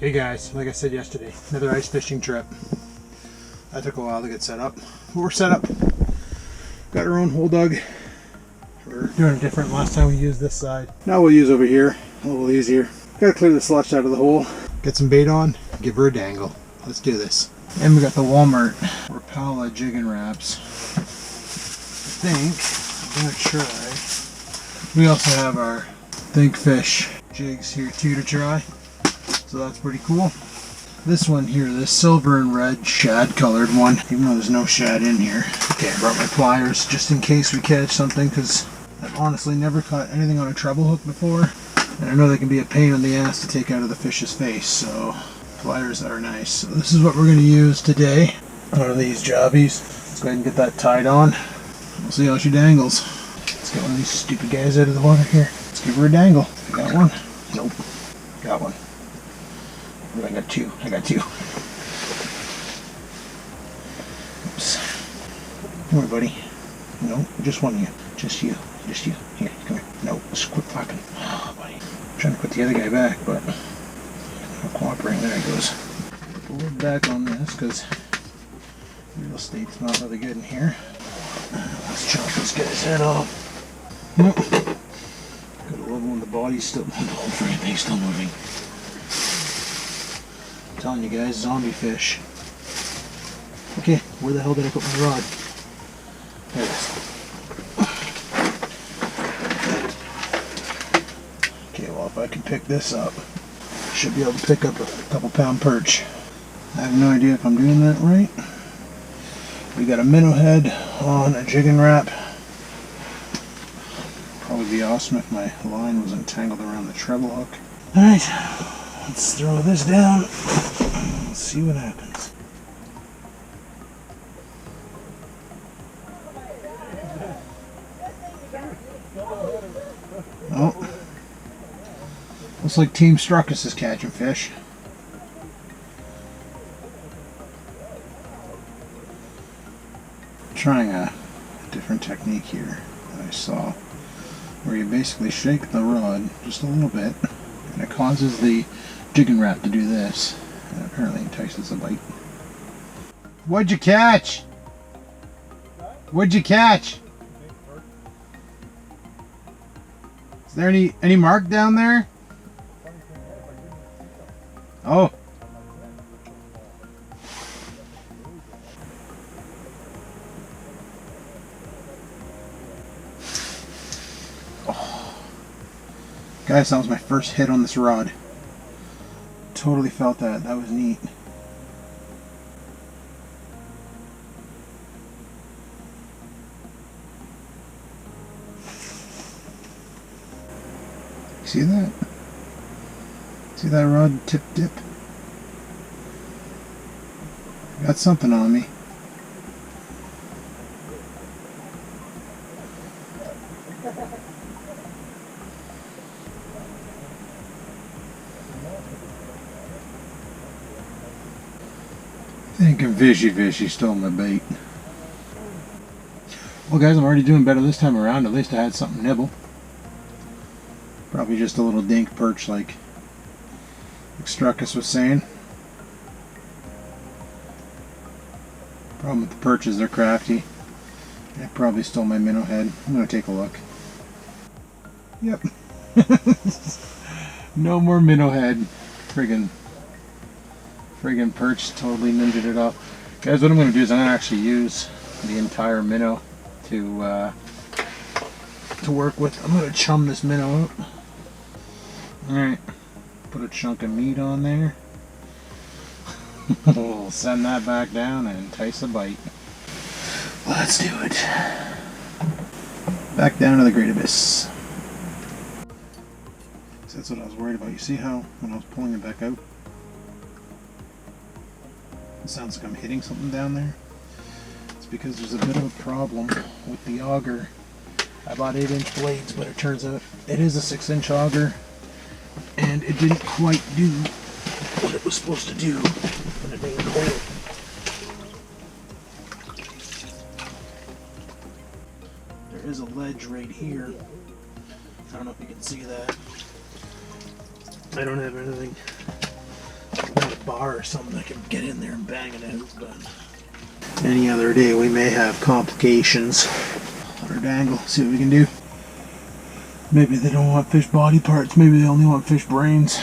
Hey guys, like I said yesterday, another ice fishing trip. That took a while to get set up. But we're set up. Got our own hole dug. We're doing it different. Last time we used this side. Now we'll use over here. A little easier. Gotta clear the slush out of the hole. Get some bait on. Give her a dangle. Let's do this. And we got the Walmart Rapala jigging wraps. I think. I'm gonna try. We also have our Think Fish jigs here too to try. So that's pretty cool. This one here, this silver and red shad colored one, even though there's no shad in here. Okay, I brought my pliers just in case we catch something, because I've honestly never caught anything on a treble hook before. And I know they can be a pain in the ass to take out of the fish's face, so pliers are nice. So this is what we're going to use today. One of these jobbies. Let's go ahead and get that tied on. We'll see how she dangles. Let's get one of these stupid guys out of the water here. Let's give her a dangle. Got one? Nope. Got one. I got two. Oops. Come here, buddy. No, just one of you. Just you. Here, come here. No, just quit flapping. Oh, buddy. I'm trying to put the other guy back, but not cooperating. There he goes. Put a little back on this because real estate's not really good in here. Let's chop this guy's head off. Nope. Gotta love when the body's still, the whole freaking thing's still moving. I'm telling you guys, zombie fish. Okay, where the hell did I put my rod? There it is. Okay, well if I can pick this up, I should be able to pick up a couple pound perch. I have no idea if I'm doing that right. We got a minnow head on a jigging wrap. Probably be awesome if my line wasn't tangled around the treble hook. Alright, let's throw this down. Let's see what happens. Oh, looks like Team Struckus is catching fish. Trying a different technique here that I saw, where you basically shake the rod just a little bit, and it causes the jigging wrap to do this, and apparently entices a bite. What'd you catch? What'd you catch? Is there any mark down there? Oh. Guys, that was my first hit on this rod. Totally felt that. That was neat. See that? See that rod tip dip? Got something on me. Thinking fishy stole my bait. Well guys, I'm already doing better this time around. At least I had something nibble. Probably just a little dink perch like Struckus was saying. Problem with the perches, they're crafty. I probably stole my minnow head. I'm going to take a look. Yep. No more minnow head. Friggin' perch totally ninja'd it off. Guys, what I'm going to do is I'm going to actually use the entire minnow to work with. I'm going to chum this minnow up. Alright, put a chunk of meat on there. We'll send that back down and entice a bite. Let's do it. Back down to the Great Abyss. So that's what I was worried about. You see how when I was pulling it back out, it sounds like I'm hitting something down there? It's because there's a bit of a problem with the auger. I bought 8-inch blades, but it turns out it is a 6-inch auger, and it didn't quite do what it was supposed to do when it made coil. There is a ledge right here. I don't know if you can see that. I don't have anything bar or something I can get in there and bang it out, but any other day we may have complications. Let her dangle, see what we can do. Maybe they don't want fish body parts, maybe they only want fish brains.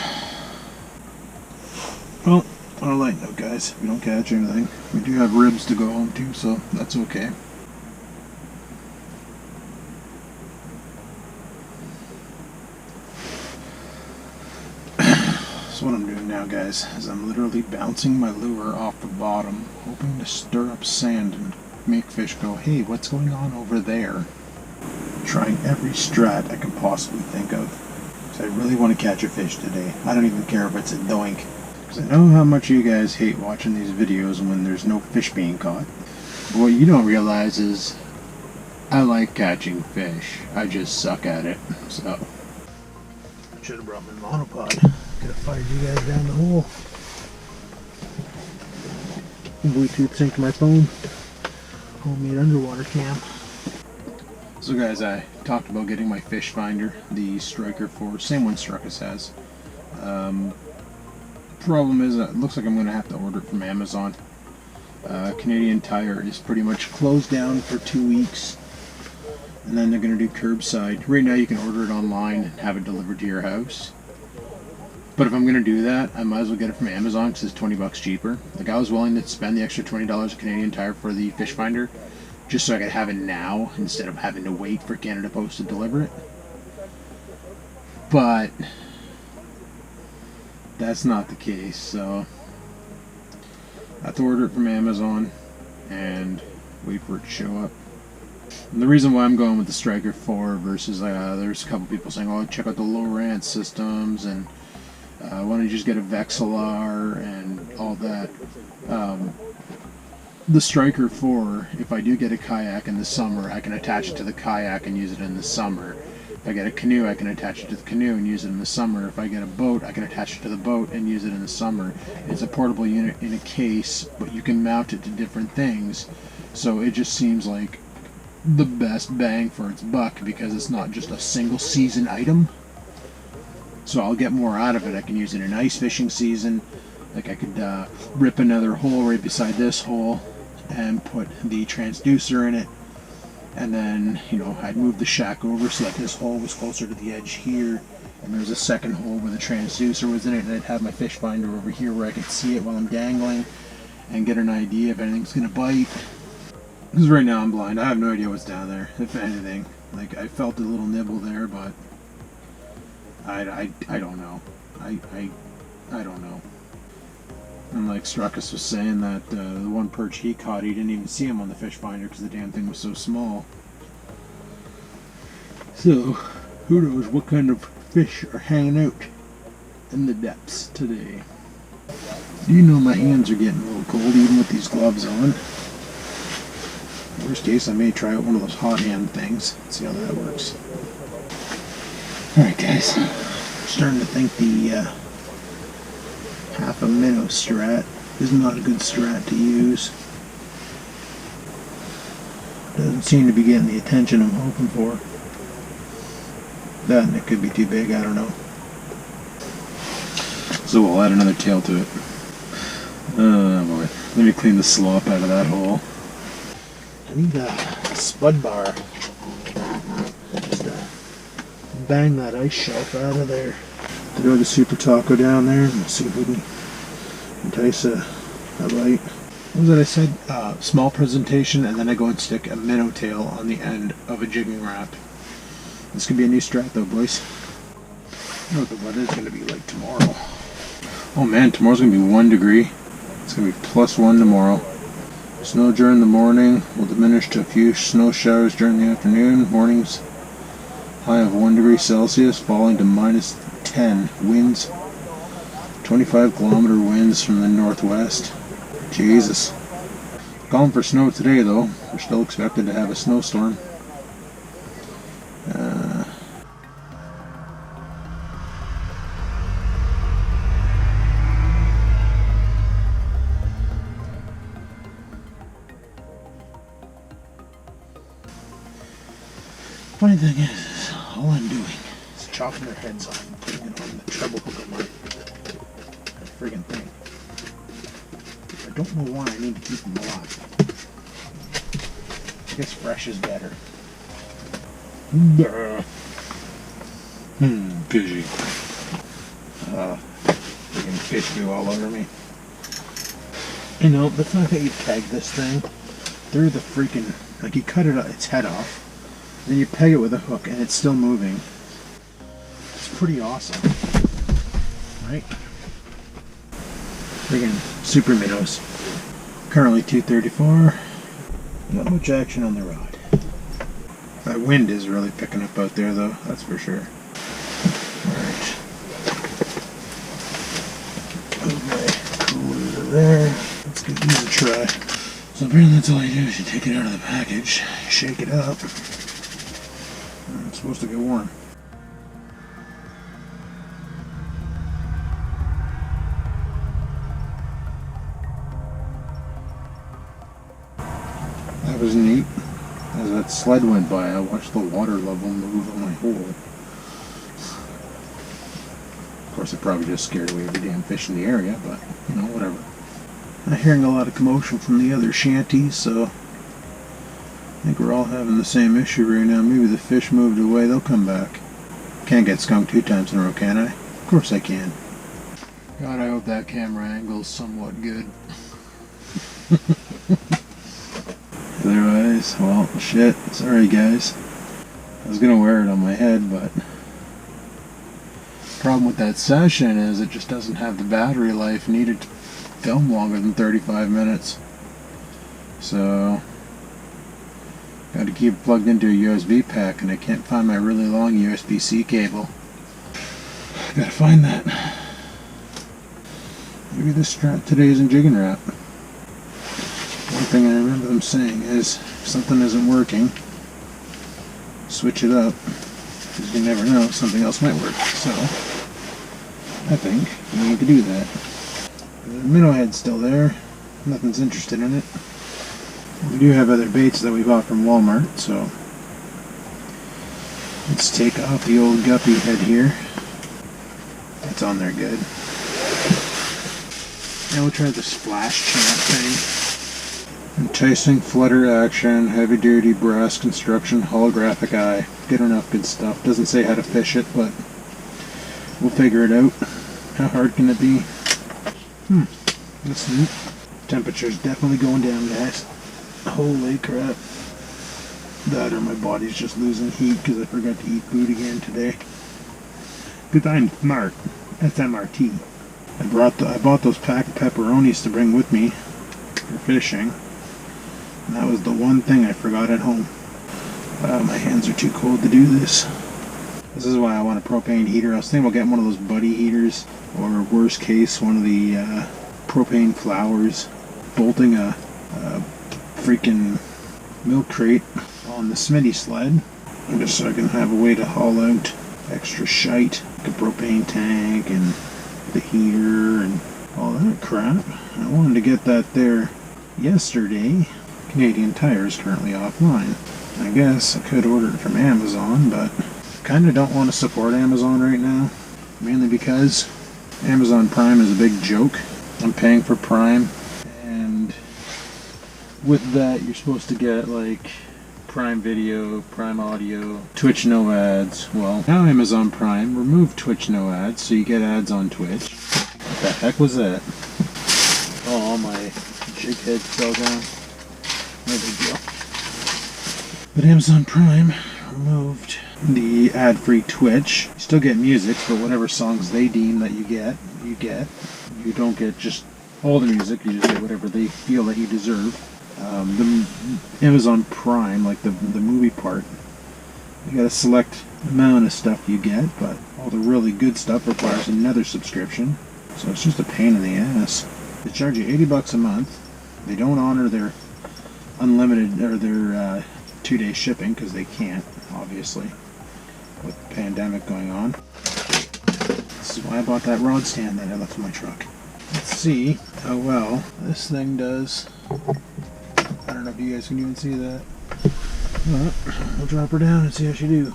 Well, on a light note, guys, if we don't catch anything, we do have ribs to go home to, so that's okay. So what I'm doing now, guys, is I'm literally bouncing my lure off the bottom, hoping to stir up sand and make fish go, hey, what's going on over there? Trying every strat I can possibly think of. Because I really want to catch a fish today. I don't even care if it's a doink. Because I know how much you guys hate watching these videos when there's no fish being caught. But what you don't realize is I like catching fish. I just suck at it. So I should have brought my monopod. Could have fired you guys down the hole. Bluetooth sync to my phone. Homemade underwater cam. So guys, I talked about getting my fish finder, the Striker 4, same one Struckus has. Problem is, it looks like I'm going to have to order it from Amazon. Canadian Tire is pretty much closed down for 2 weeks, and then they're going to do curbside. Right now you can order it online and have it delivered to your house. But if I'm going to do that, I might as well get it from Amazon because it's 20 bucks cheaper. Like, I was willing to spend the extra $20 at Canadian Tire for the fish finder, just so I could have it now instead of having to wait for Canada Post to deliver it. But that's not the case, so I have to order it from Amazon and wait for it to show up. And the reason why I'm going with the Striker 4 versus there's a couple people saying, oh, check out the Lowrance systems and why don't you just get a Vexilar and all that. The Striker 4, if I do get a kayak in the summer, I can attach it to the kayak and use it in the summer. If I get a canoe, I can attach it to the canoe and use it in the summer. If I get a boat, I can attach it to the boat and use it in the summer. It's a portable unit in a case, but you can mount it to different things. So it just seems like the best bang for its buck because it's not just a single season item. So I'll get more out of it. I can use it in ice fishing season. Like I could rip another hole right beside this hole and put the transducer in it. And then, you know, I'd move the shack over so that this hole was closer to the edge here. And there's a second hole where the transducer was in it. And I'd have my fish finder over here where I could see it while I'm dangling and get an idea if anything's going to bite. Because right now I'm blind. I have no idea what's down there, if anything. Like, I felt a little nibble there, but I don't know. I don't know. And like Struckus was saying that the one perch he caught, he didn't even see him on the fish finder because the damn thing was so small. So, who knows what kind of fish are hanging out in the depths today. Do you know my hands are getting a little cold even with these gloves on? Worst case, I may try out one of those hot hand things. See how that works. Alright guys, I'm starting to think the half a minnow strat is not a good strat to use. Doesn't seem to be getting the attention I'm hoping for. That and it could be too big, I don't know. So we'll add another tail to it. Oh boy. Let me clean the slop out of that hole. I need a spud bar. Just bang that ice shelf out of there. Throw the super taco down there and see if we can entice a bite. What was that I said? Small presentation, and then I go and stick a minnow tail on the end of a jigging wrap. This could be a new strat though, boys. I don't know what the weather's going to be like tomorrow. Oh man, tomorrow's going to be 1 degree. It's going to be +1 tomorrow. Snow during the morning will diminish to a few snow showers during the afternoon. Mornings high of 1 degree Celsius, falling to -10. Winds 25-kilometer winds from the northwest. Jesus. Calling for snow today though. We're still expected to have a snowstorm. Funny thing is, all I'm doing chopping their heads off and putting it on the treble hook on my friggin' thing. don't know why I need to keep them alive. I guess fresh is better. Fishy. Freaking fish goo all over me. You know, the fact that you peg this thing through the freaking, like you cut its head off, then you peg it with a hook and it's still moving. It's pretty awesome. Right? Freaking super minnows. Currently 234. Not much action on the rod. That wind is really picking up out there though, that's for sure. Alright. Okay, cooler there. Let's give these a try. So apparently that's all you do is you take it out of the package, shake it up. It's supposed to get warm. That was neat. As that sled went by, I watched the water level move on my hole. Of course, it probably just scared away every damn fish in the area, but, you know, whatever. I'm hearing a lot of commotion from the other shanties, so I think we're all having the same issue right now. Maybe the fish moved away, they'll come back. Can't get skunked 2 times in a row, can I? Of course I can. God, I hope that camera angle's somewhat good. Otherwise, well, shit. Sorry, guys. I was gonna wear it on my head, but the problem with that session is it just doesn't have the battery life needed to film longer than 35 minutes. So, got to keep it plugged into a USB pack, and I can't find my really long USB-C cable. Gotta find that. Maybe this strap today isn't jigging wrap. One thing I remember them saying is, if something isn't working, switch it up, because you never know, something else might work. So, I think we need to do that. The minnow head's still there, nothing's interested in it. We do have other baits that we bought from Walmart, so let's take off the old guppy head here. It's on there good. And we'll try the splash champ thing. Enticing flutter action, heavy duty brass construction, holographic eye. Good enough good stuff. Doesn't say how to fish it, but we'll figure it out. How hard can it be? That's neat. Temperature's definitely going down, guys. Holy crap. That or my body's just losing heat because I forgot to eat food again today. Because I'm smart. SMRT. I bought those pack of pepperonis to bring with me for fishing. And that was the one thing I forgot at home. Wow, my hands are too cold to do this. This is why I want a propane heater. I was thinking about getting one of those buddy heaters, or worst case, one of the propane flowers. Bolting a freaking milk crate on the Smitty sled, just so I can have a way to haul out extra shite, like a propane tank and the heater and all that crap. I wanted to get that there yesterday. Canadian Tire is currently offline. I guess I could order it from Amazon, but kind of don't want to support Amazon right now, mainly because Amazon Prime is a big joke. I'm paying for Prime, and with that you're supposed to get like Prime Video, Prime Audio, Twitch no ads. Well, now Amazon Prime removed Twitch no ads, so you get ads on Twitch. What the heck was that? Oh, my jig head fell down. No big deal. But Amazon Prime removed the ad-free Twitch. You still get music, but whatever songs they deem that you get, you get. You don't get just all the music, you just get whatever they feel that you deserve. The Amazon Prime, like the movie part, you got a select amount of stuff you get, but all the really good stuff requires another subscription. So it's just a pain in the ass. They charge you $80 a month. They don't honor their unlimited or their 2-day shipping because they can't, obviously, with the pandemic going on. This is why I bought that rod stand that I left in my truck. Let's see how well this thing does. I don't know if you guys can even see that. But we'll drop her down and see how she do.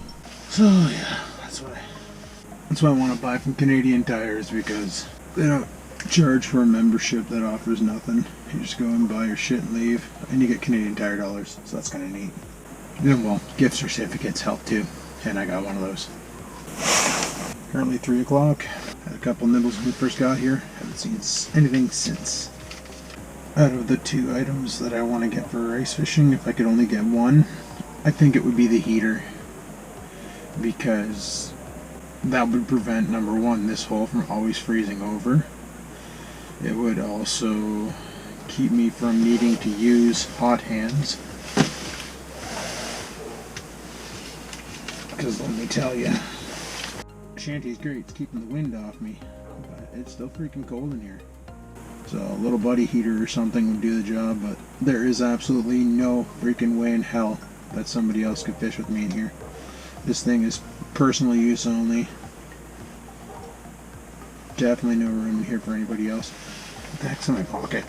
So yeah, that's why I want to buy from Canadian Tires, because they don't charge for a membership that offers nothing. You just go and buy your shit and leave, and you get Canadian Tire dollars, so that's kind of neat. Then, well, gift certificates help too, and I got one of those. Currently 3 o'clock. Had a couple nibbles when we first got here. Haven't seen anything since. Out of the 2 items that I want to get for ice fishing, if I could only get one, I think it would be the heater. Because that would prevent, number one, this hole from always freezing over. It would also keep me from needing to use hot hands. Because let me tell you, shanty's great, it's keeping the wind off me, but it's still freaking cold in here. So a little buddy heater or something would do the job, but there is absolutely no freaking way in hell that somebody else could fish with me in here. This thing is personal use only. Definitely no room here for anybody else. What the heck's in my pocket?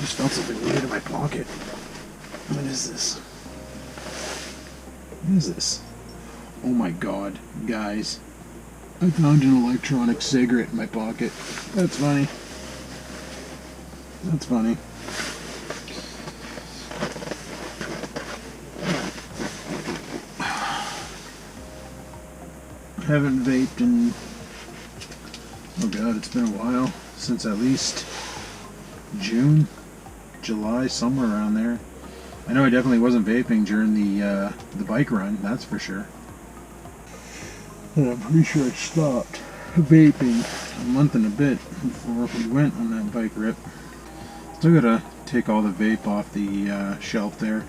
Just felt something weird in my pocket. What is this? What is this? Oh my god, guys. I found an electronic cigarette in my pocket. That's funny. That's funny. Haven't vaped in, oh god, it's been a while, since at least June, July, somewhere around there. I know I definitely wasn't vaping during the bike run, that's for sure. And I'm pretty sure I stopped vaping a month and a bit before we went on that bike rip. Still gotta take all the vape off the shelf there,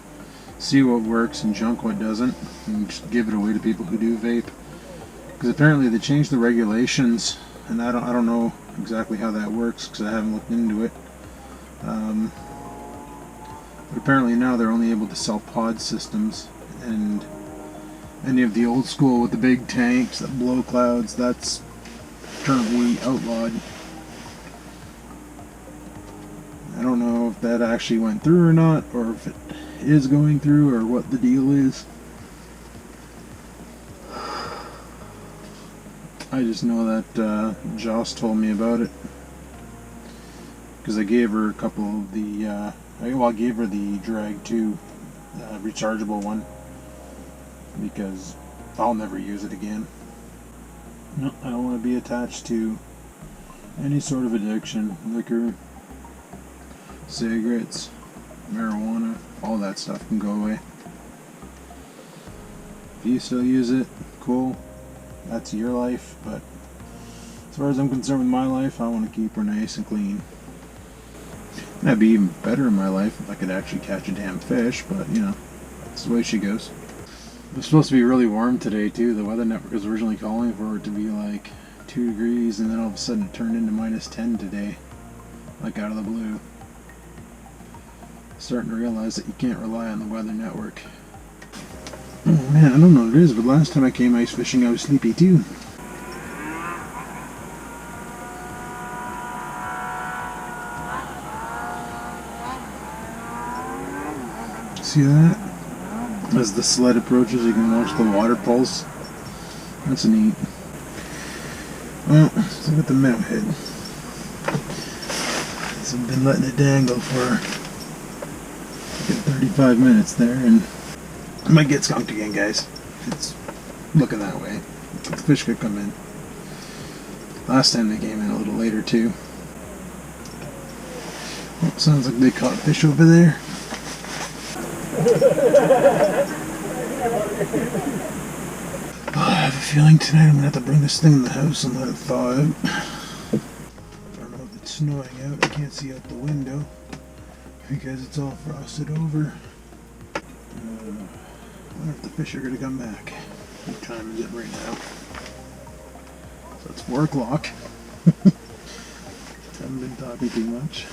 see what works and junk what doesn't, and just give it away to people who do vape. Because apparently they changed the regulations, and I don't know exactly how that works because I haven't looked into it. But apparently now they're only able to sell pod systems, and any of the old school with the big tanks that blow clouds, that's currently outlawed. I don't know if that actually went through or not, or if it is going through, or what the deal is. I just know that Joss told me about it because I gave her a couple of the I gave her the Drag 2 rechargeable one because I'll never use it again. No, I don't want to be attached to any sort of addiction, liquor, cigarettes, marijuana, all that stuff can go away. If you still use it, cool. That's your life, but as far as I'm concerned with my life, I want to keep her nice and clean. That'd be even better in my life if I could actually catch a damn fish, but you know, that's the way she goes. It was supposed to be really warm today too. The weather network was originally calling for it to be like 2 degrees, and then all of a sudden it turned into -10 today, like out of the blue. Starting to realize that you can't rely on the weather network. Oh man, I don't know what it is, but last time I came ice fishing I was sleepy too. See that? As the sled approaches, you can watch the water pulse. That's neat. Well, let's look at the minnow head. So I've been letting it dangle for like 35 minutes there, and I might get skunked again, guys. It's looking that way. The fish could come in. Last time they came in a little later too. Oh, sounds like they caught fish over there. Oh, I have a feeling tonight I'm going to have to bring this thing in the house and let it thaw out. I don't know if it's snowing out. I can't see out the window because it's all frosted over. I wonder if the fish are going to come back. What time is it right now? So it's 4 o'clock. Haven't been talking too much.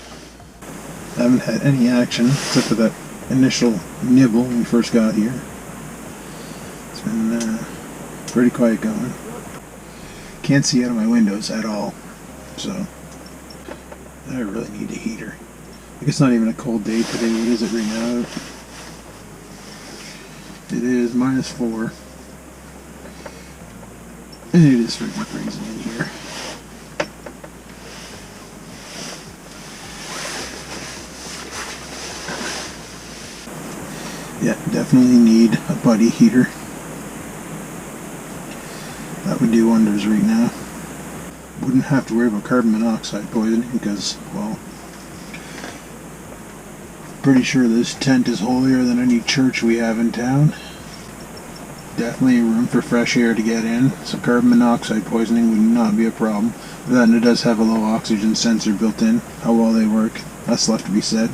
I haven't had any action except for that initial nibble when we first got here. It's been pretty quiet going. Can't see out of my windows at all. So I really need a heater. I guess it's not even a cold day today. What is it right now? It is -4. And it is freaking freezing in here. Yeah, definitely need a buddy heater. That would do wonders right now. Wouldn't have to worry about carbon monoxide poisoning because, well, pretty sure this tent is holier than any church we have in town. Definitely room for fresh air to get in, so carbon monoxide poisoning would not be a problem. But then it does have a low oxygen sensor built in. How well they work, that's left to be said.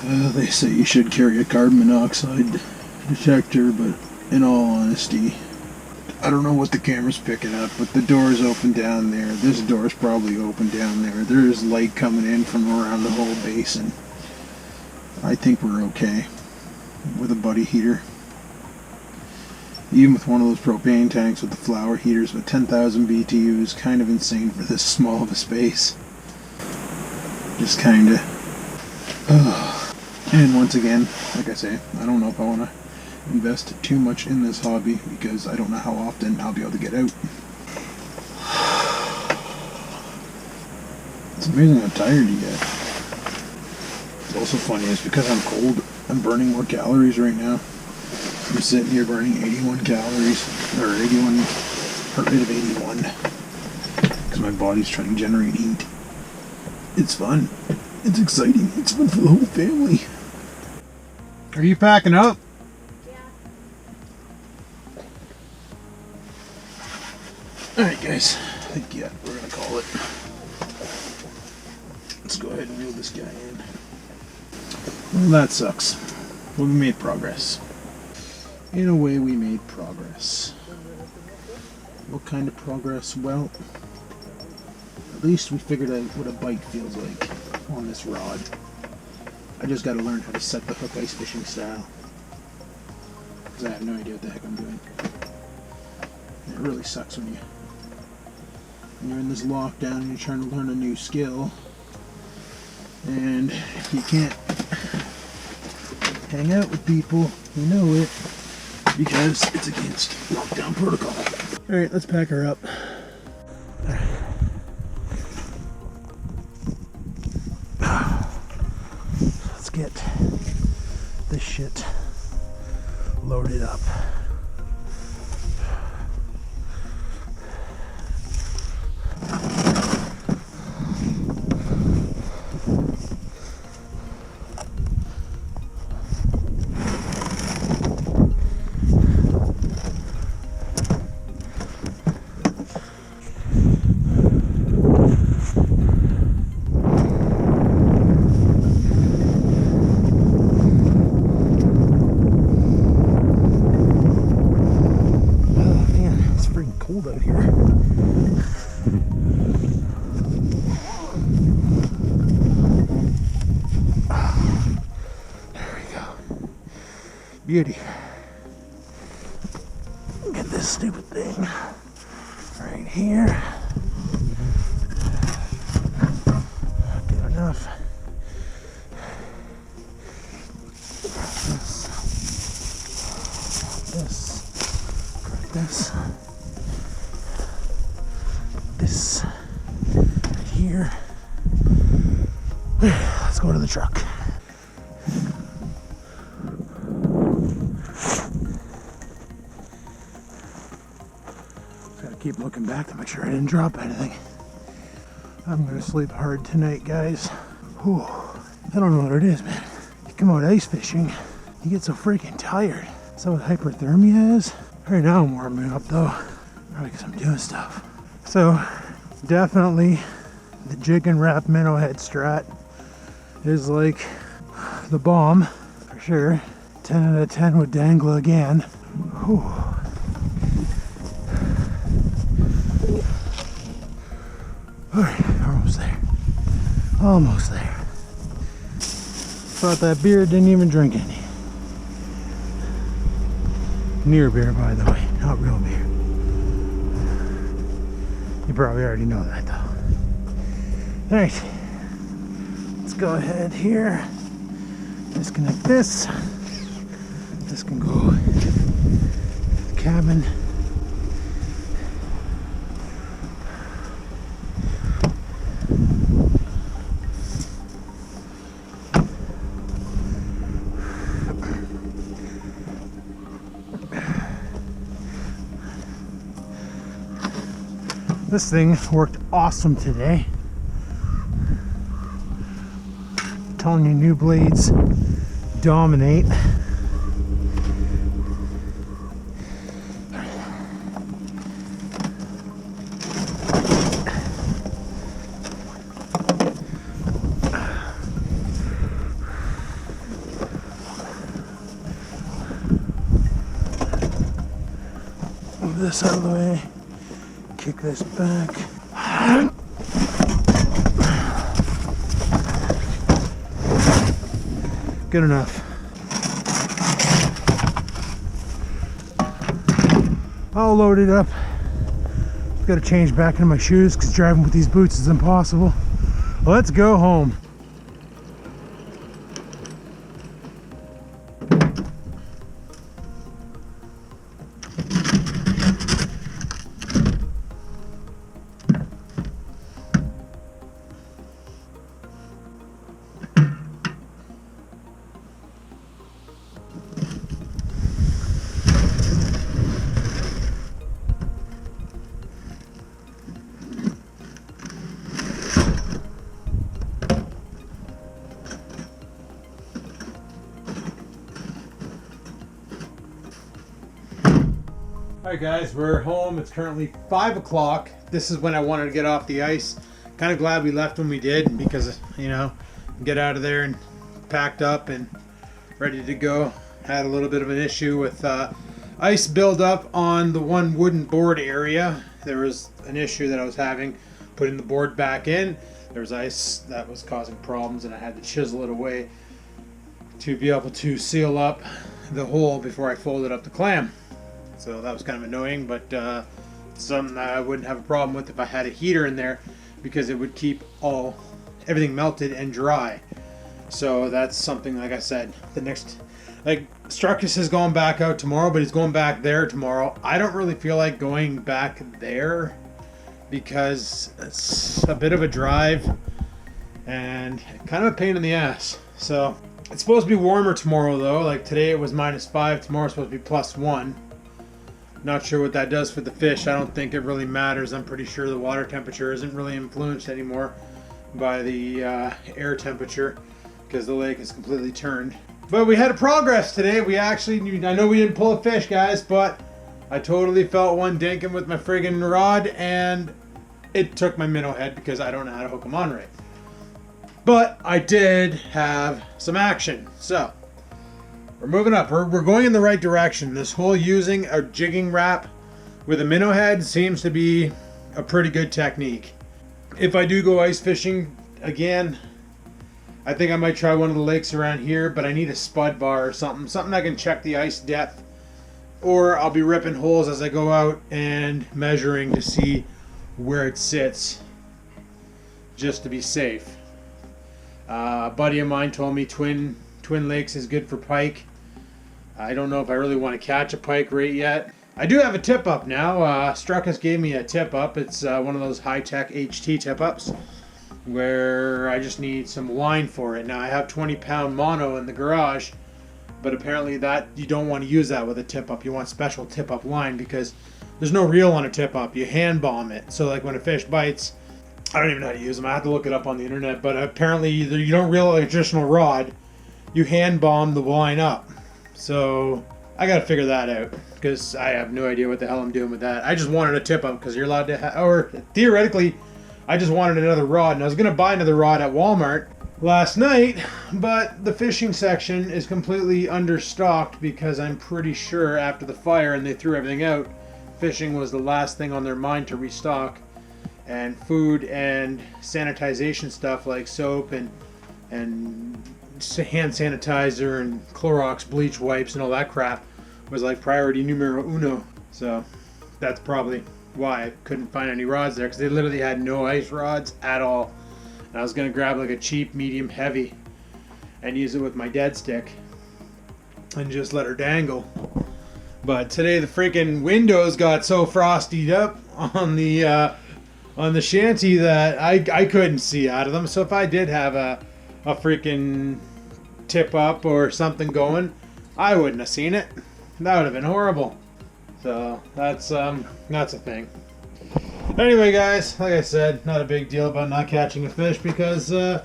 They say you should carry a carbon monoxide detector, but in all honesty, I don't know what the camera's picking up, but the door is open down there. This door is probably open down there. There is light coming in from around the whole basin. I think we're okay with a buddy heater. Even with one of those propane tanks with the flower heaters with 10,000 BTU is kind of insane for this small of a space. Just kinda. And once again, like I say, I don't know if I want to invest too much in this hobby because I don't know how often I'll be able to get out. It's amazing how tired you get. It's also funny is because I'm cold, I'm burning more calories right now. I'm sitting here burning 81 calories, or 81, heart rate of 81, because my body's trying to generate heat. It's fun. It's exciting. It's fun for the whole family. Are you packing up? Yeah. Alright guys, I think yeah, we're gonna call it. Let's go ahead and reel this guy in. Well, that sucks. Well, we made progress. In a way, we made progress. What kind of progress? Well, at least we figured out what a bite feels like on this rod. I just gotta learn how to set the hook ice fishing style. Because I have no idea what the heck I'm doing. And it really sucks when you're in this lockdown and you're trying to learn a new skill. And you can't hang out with people who know it because it's against lockdown protocol. Alright, let's pack her up. Let's get this shit loaded up. Cold out here. There we go. Beauty. Get this stupid thing right here. Good enough. This. Correct this. This right here. Let's go to the truck. Just gotta keep looking back to make sure I didn't drop anything. I'm gonna sleep hard tonight, guys. Whew. I don't know what it is, man. You come out ice fishing, you get so freaking tired. Is that what hyperthermia is? Right now I'm warming up though. Probably because I'm doing stuff. So, definitely the Jigging wrap minnow head strat is like the bomb, for sure. 10 out of 10 with Dangla again. Whew. Alright, we're almost there. Almost there. Thought that beer, didn't even drink any. Near beer, by the way, not real beer. You probably already know that though. Alright, let's go ahead here. Disconnect this. This can go to the cabin. This thing worked awesome today. I'm telling you, new blades dominate. Move this out of the way. Kick this back. Good enough. I'll load it up. Got to change back into my shoes because driving with these boots is impossible. Let's go home. Alright guys, we're home. It's currently 5 o'clock. This is when I wanted to get off the ice. Kind of glad we left when we did because, you know, get out of there and packed up and ready to go. Had a little bit of an issue with ice buildup on the one wooden board area. There was an issue that I was having putting the board back in. There was ice that was causing problems and I had to chisel it away to be able to seal up the hole before I folded up the clam. So that was kind of annoying, but something I wouldn't have a problem with if I had a heater in there because it would keep everything melted and dry. So that's something, like I said, the next, like Struckus is going back out tomorrow, but he's going back there tomorrow. I don't really feel like going back there because it's a bit of a drive and kind of a pain in the ass. So it's supposed to be warmer tomorrow though. Like today it was -5, tomorrow's supposed to be +1. Not sure what that does for the fish. I don't think it really matters. I'm pretty sure the water temperature isn't really influenced anymore by the air temperature because the lake is completely turned. But we had a progress today. We actually, I know we didn't pull a fish, guys, but I totally felt one dinking with my friggin' rod and it took my minnow head because I don't know how to hook them on right. But I did have some action. So we're moving up. We're going in the right direction. This whole using a jigging wrap with a minnow head seems to be a pretty good technique. If I do go ice fishing again, I think I might try one of the lakes around here, but I need a spud bar or something I can check the ice depth, or I'll be ripping holes as I go out and measuring to see where it sits just to be safe. A buddy of mine told me Twin Lakes is good for pike. I don't know if I really want to catch a pike right yet. I do have a tip up now. Struckus gave me a tip up. It's one of those high-tech HT tip ups where I just need some line for it. Now I have 20-pound mono in the garage, but apparently that you don't want to use that with a tip up. You want special tip up line because there's no reel on a tip up. You hand bomb it. So like when a fish bites, I don't even know how to use them. I have to look it up on the internet, but apparently either you don't reel a traditional rod, you hand bomb the line up. So I gotta figure that out because I have no idea what the hell I'm doing with that. I just wanted a tip up because you're allowed to or theoretically I just wanted another rod, and I was gonna buy another rod at Walmart last night, but the fishing section is completely understocked because I'm pretty sure after the fire and they threw everything out, fishing was the last thing on their mind to restock, and food and sanitization stuff like soap and hand sanitizer and Clorox bleach wipes and all that crap was like priority numero uno. So that's probably why I couldn't find any rods there, because they literally had no ice rods at all. And I was gonna grab like a cheap medium heavy and use it with my dead stick and just let her dangle. But today the freaking windows got so frosted up on the shanty that I couldn't see out of them. So if I did have a freaking tip up or something going, I wouldn't have seen it. That would have been horrible. So that's a thing. Anyway, guys, like I said, not a big deal about not catching a fish because they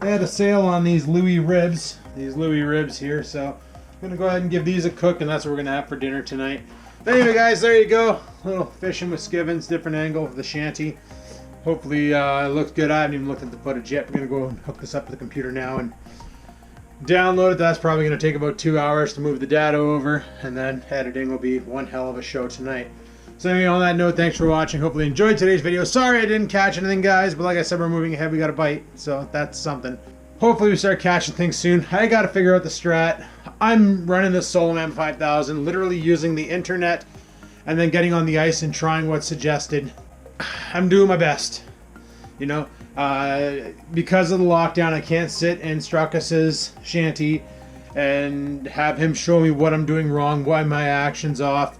had a sale on these Louis ribs. These Louis ribs here, so I'm going to go ahead and give these a cook, and that's what we're going to have for dinner tonight. Anyway, guys, there you go. A little fishing with Skivinz, different angle of the shanty. Hopefully it looks good. I haven't even looked at the footage yet. I'm going to go and hook this up to the computer now and download it. That's probably going to take about 2 hours to move the data over, and then editing will be one hell of a show tonight. So anyway, on that note, thanks for watching. Hopefully you enjoyed today's video. Sorry I didn't catch anything, guys, but like I said, we're moving ahead. We got a bite, so that's something. Hopefully we start catching things soon. I got to figure out the strat. I'm running the Soloman 5000, literally using the internet and then getting on the ice and trying what's suggested. I'm doing my best. You know, because of the lockdown, I can't sit in Strukas's shanty and have him show me what I'm doing wrong, why my action's off,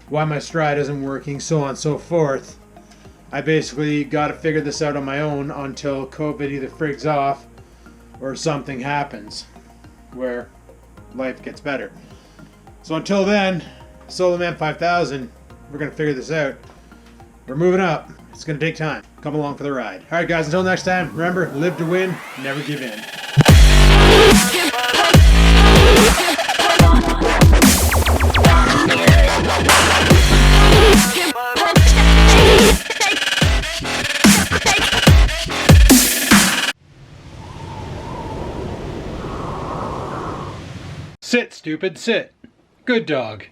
why my strat isn't working, so on and so forth. I basically got to figure this out on my own until COVID either frigs off or something happens where life gets better. So until then, Soloman 5000, we're going to figure this out. We're moving up. It's going to take time. Come along for the ride. All right, guys, until next time, remember, live to win, never give in. Sit, stupid, sit. Good dog.